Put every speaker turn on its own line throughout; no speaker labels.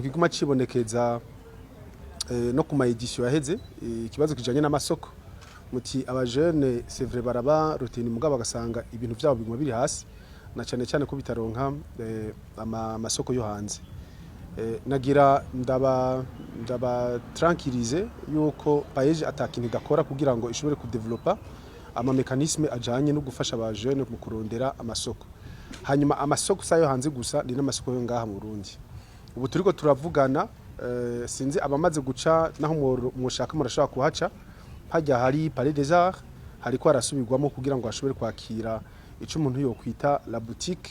Kiguma cibonekeza no kuma edition yaheze ikibazo kijanye n'amasoko muti abajene c'est vrai baraba rutini mugabo bagasanga ibintu byabo biguma biri hasi na cyane cyane ko bitaronka amasoko yo hanze nagira ndaba tranquilliser yuko paeje atakintu dakora kugira ngo ishobore ku developer ama mechanisme ajanye no gufasha abajene mu kurondera amasoko hanyuma amasoko sayo hanze gusa ni n'amasoko yo ngaha mu Burundi ubu turiko turavugana sinzi abamaze guca naho mushaka murashaka kuhaca hajya hari Palais des Arts hariko arasubirwamo kugira ngo ashobore kwakira ico umuntu yo kwita la boutique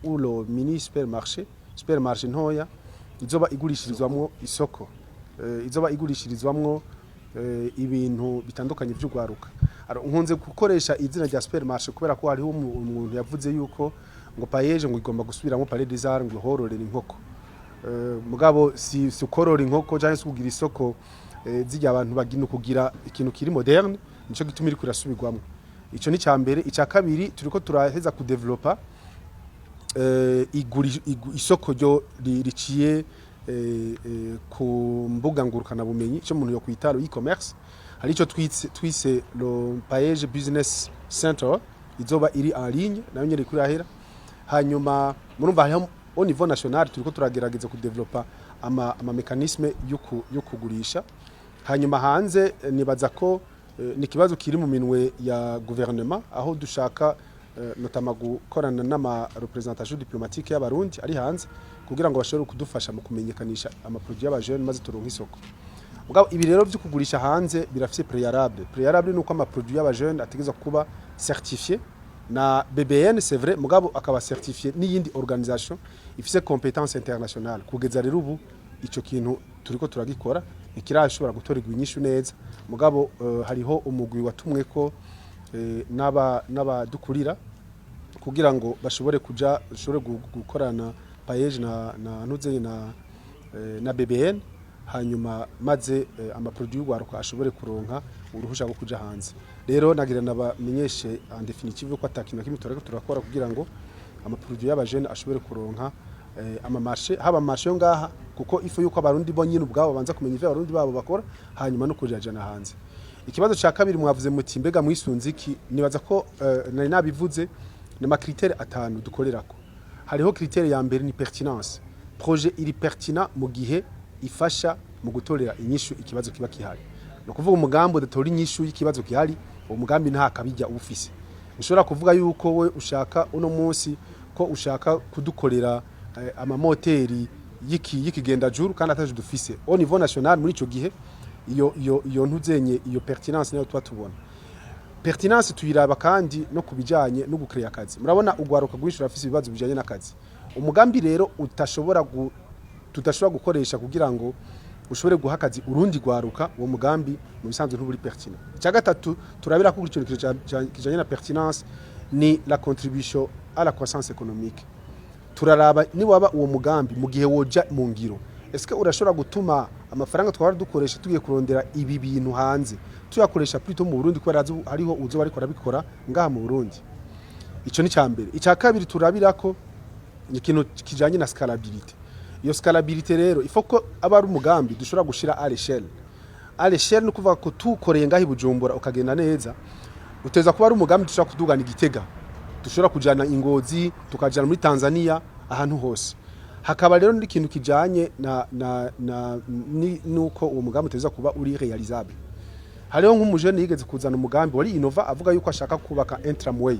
ou le mini supermarché ntoya izoba igurishirizwamwo isoko izoba igurishirizwamwo ibintu bitandukanye by'ugwaruka nkunze gukoresha izina rya supermarché kubera ko hariho umuntu yavuze yuko ngo paeje ngo igomba gusubiramo Palais des Arts ngo hororera inkoko mugabo si ukorora inkoko cyangwa se kugira isoko zijya abantu bagina kugira ikintu kiri moderne nico gituma iri kurasubirwamo ico ni cyambere ica kabiri turiko turaheza ku developer isoko ryo riciye ku mbuga ngurukana bumenyi cyo umuntu yo kwita e-commerce hari ico twise le Paeje Business Center izoba iri en ligne nayo nyeri kuri ahera hanyuma murumva hariho au niveau national turiko turagerageza ku developer ama mechanisme yo kugurisha hanyuma hanze nibaza ko ni kibazo kiri mu minwe ya gouvernement aho dushaka notama gukorana n'ama representation diplomatique y'abarundi ari hanze kugira ngo bashobore kudufasha mu kumenyekanisha ama produits y'abajene maze turonka isoko mugabo ibi rero byo kugurisha hanze birafise préalable nuko ama produits y'abajene ategeza kuba certifié na BBN c'est vrai mugabo akaba certifié n'iyindi organisation ifise compétence internationale kugeza rero ubu ico kintu turiko turagikora ikirashobora gutorerwa inyishu neza mugabo hariho umugwi watumwe ko naba dukurira kugira ngo bashobore gukorana paeje na nuze na BBN hanyuma maze ama produits y'ugwaruka ashobore kuronka uruhusha rwo kuja hanze rero nagira nabamenyeshe en définitive ko atakina kimwe turakora kugira ngo ama produits y'abajene ashobore kuronka ama marché haba marché yo ngaha kuko ifu yuko abarundi bo nyine ubwabo banza kumenya ivyo abarundi babo bakora hanyuma no kujajana hanze ikibazo ca kabiri mwavuze muti mbega mwisunziki nibaza ko nari nabivuze n'ama critères atanu dukorerako hariho critère ya mbere ni pertinence projet iri pertinent mu gihe ifasha mu gutorera inyishu ikibazo kiba kihari no kuvuga umugambi udatora inyishu y'ikibazo kihari uwo mugambi nta kabijya ufise nshobora kuvuga yuko we ushaka uno munsi ko ushaka kudukorera ama moteri y'ikigenda juru kandi ataje dufise au niveau national muri ico gihe iyo ntuzenye iyo pertinence nayo tubona pertinence tuyiraba kandi no kubijanye no gucreate akazi murabona ugwaruka gwishura afise ibibazo bijanye n'akazi umugambi rero tutashobora gukoresha kugira ngo ushobore guha akazi urundi gwaruka uwo mugambi mu bisanzwe ntuburi pertinent cya gatatu turabira ko ico kijanye na pertinence ni la contribution à la croissance économique turaraba ni waba uwo mugambi mu gihe woja mu ngiro eske urashobora gutuma amafaranga twara dukoresha tugiye kurondera ibi bintu hanze tuyakoresha plutôt mu Burundi ko hariho uzo bari korabikora ngaha mu Burundi ico ni cyambere icya kabiri turabira ko ikintu kijanye na scalabilité iyo scalabilité rero il faut ko abari umugambi dushobora gushira à l'échelle no kuvuga ko tukoreye ngahi Bujumbura ukagenda neza uteza kuba ari umugambi dushobora kudugana igitega dushobora kujana ingozi tukajana muri Tanzania ahantu hose hakaba rero n'ikintu kijanye nuko uwo mugambi uteza kuba uri realisable hariho nk'umujene yigeze kuzana umugambi wari innova avuga yuko ashaka kubaka un tramway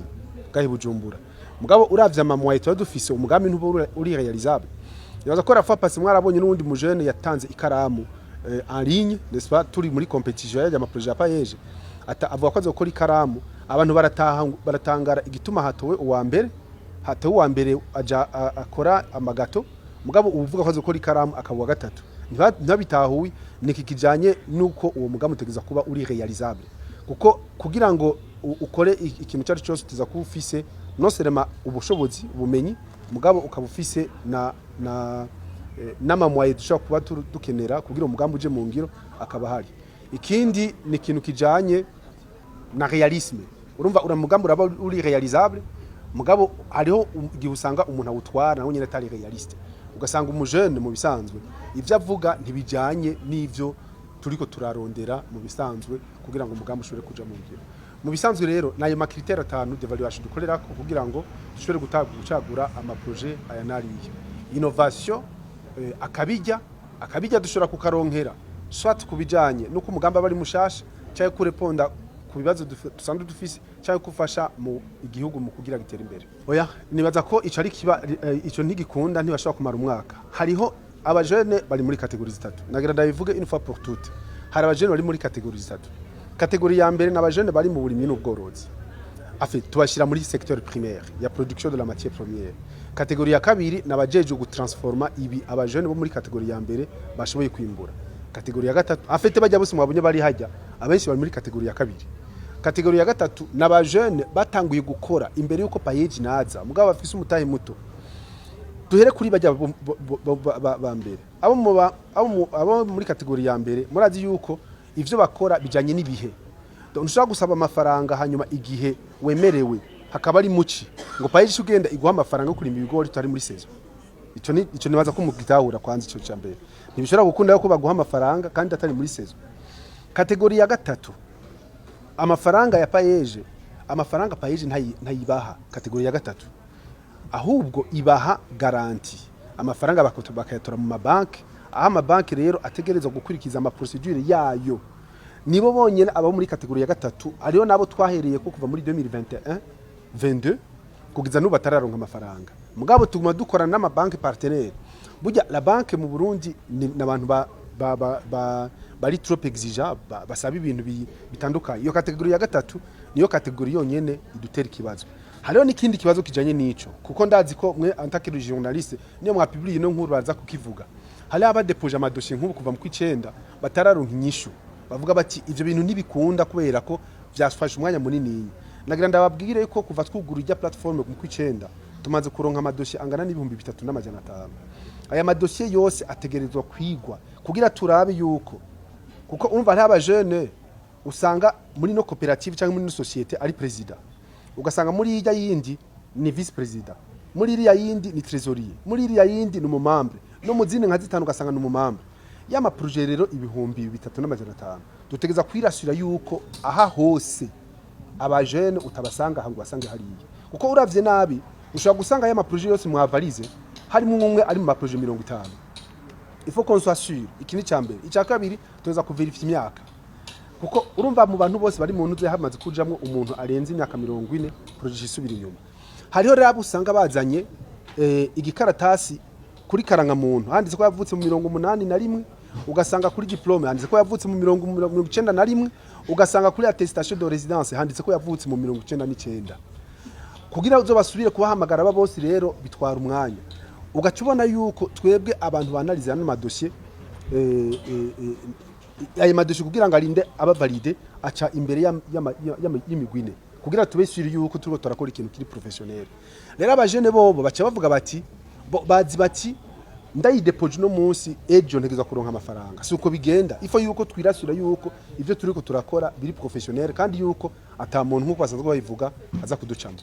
ngahi Bujumbura mugabo uravye amamwaye tuba dufise umugambi ntuba uri realisable yaza ko rafa pasi mwarabonye n'undi mujene yatanze ikaramu en ligne n'est-ce pas turi muri competition ya projet ya paeje avuga ko azokora ikaramu abantu baratangara igituma hatowe uwa mbere aja akora amagato mugabo uvuga ko azokora ikaramu akabuwa gatatu ntabitahuye niki kijanye nuko uwo mugambi utegeza kuba uri realisable kuko kugira ngo ukore ikintu cyari cyose utiza kuba ufise non seulement ubushobozi ubumenyi mugabo ukabufise n'amamwaye dushobora kuba dukenera kugira umugambi uje mu ngiro akaba hari ikindi ni ikintu kijanye na realisme urumva umugambi uraba uri realisable mugabo hariho igihe usanga umuntu awutwara nawe nyine atari realiste ugasanga umujene mu bisanzwe ivyo avuga ntibijanye n'ivyo turiko turarondera mu bisanzwe kugira ngo umugambi ushobore kuja mu ngiro. Mu bisanzwe rero nayo makritère 5 d'evaluation dukorerako kugira ngo dushobore gucagura ama projet aya nariye. Innovation akabijya dushobora kukaronkera soit kubijanye nuko umugambi aba ari mushasha cyangwa kureponda ku bibazo dusanzwe dufise cyangwa kufasha mu igihugu mu kugira gitera imbere. Oya nibaza ko ico ari kiba ico ntigikunda ntibashobora kumara umwaka. Hariho abajene bari muri kategori zitatu. Nagira ndabivuge une fois pour toutes. Hari abajene bari muri kategori zitatu. Kategori ya mbere n'abajene bari mu burimyi n'ubworozi. Afite tubashira muri secteur primaire ya production de la matière première. Kategori ya kabiri n'abajeje gutransforma ibi abajene bo muri kategori ya mbere bashoboye kwimbura. Kategori ya gatatu afite bajya bose mwabonye bari hajya abenshi bari muri kategori ya kabiri. Kategori ya gatatu n'abajene batanguye gukora imbere yuko payeji naza mugabo bafise umutahe muto. Duhere kuri bajya ba mbere abo muri kategori ya mbere murazi yuko ivyo bakora bijanye n'ibihe. Ntushaka gusaba amafaranga hanyuma igihe wemerewe hakaba ari muci ngo payeji ugenda iguha amafaranga yo kurima ibigori tutari muri sezo. Ico nibaza ko mugitahura kwanza ico cyambere. Ntibishobora gukunda yuko baguha amafaranga kandi atari muri sezo. Kategori ya gatatu amafaranga ya payeje amafaranga payeje ntayibaha kategori ya gatatu. Ahubwo ibaha garanti amafaranga bakayatora mu mabanki aho amabanki rero ategerezwa gukurikiza ama procedure yayo. Nibo bonyene abo muri kategori ya gatatu ariyo nabo twahereye ko kuva muri 2021 22 kugiza n'ubu batararonka amafaranga. Mugabo tuguma dukorana n'amabanki partenaire. Burya la banque mu Burundi n'abantu bari trop exigeant basaba ibintu bitandukanye. Iyo kategori ya gatatu niyo kategori yonyene idutera ikibazo. Hariho n'ikindi kibazo kijanye n'ico kuko ndazi ko mwe antakiri journaliste niyo mwa publie no nkuru baza kukivuga. Hari abadepoje amadossier nk'ubu kuva mu kwicenda batararonka inyishu. Bavuga bati ivyo bintu nibikunda kubera ko vyafashe umwanya munini. Nagira ndababwire ko kuva twugura ijya platform mu kwicenda tumaze kuronka amadossier angana n'ibihumbi 3500. Aya madossier yose ategerezwa kwigwa kugira turabe yuko kuko urumva hari abajene usanga muri no cooperative cyangwa muri no societe ari president ugasanga muri ijya yindi ni vice president muri iriya yindi ni trésorier muri iriya yindi ni umumambre no muzine nka zitanu ugasanga ni umumambre y'ama projet rero ibihumbi 3500 dutegeza kwirasura yuko aha hose abajene utabasanga hangu basange hariye kuko uravye nabi ushobora gusanga y'ama projet yose mwavalize harimo umwe ari mu projet 50. Il faut qu'on soit sûr ikini cyambere icya kabiri tuza kuverifya imyaka kuko urumva mu bantu bose bari mu ntuze hamaze kujamwe umuntu arenze imyaka 40 projet isubira inyuma. Hariho rero usanga bazanye igikaratasi kuri karanga muntu handitse ko yavutse mu 81 ugasanga kuri diplome handitse ko yavutse mu 91 ugasanga kuri attestation de résidence handitse ko yavutse mu 99. Kugira uzo basubire kubahamagara aba bose rero bitwara umwanya ugacubona yuko twebwe abantu banaliza no madosiye ayo madosiye kugira ngo arinde aba valide aca imbere y'imigwine kugira tubeshyire yuko turiko turakora ikintu kiri professionnel. Rero abajene bobo baca bavuga bati bazi bati ndayidepoje no munsi ejo ntegeza kuronka amafaranga. Suko bigenda ifo yuko twirasura yuko ivyo turiko turakora biri professionnel kandi yuko ata muntu nkuko basanzwe bayivuga aza kuducamo.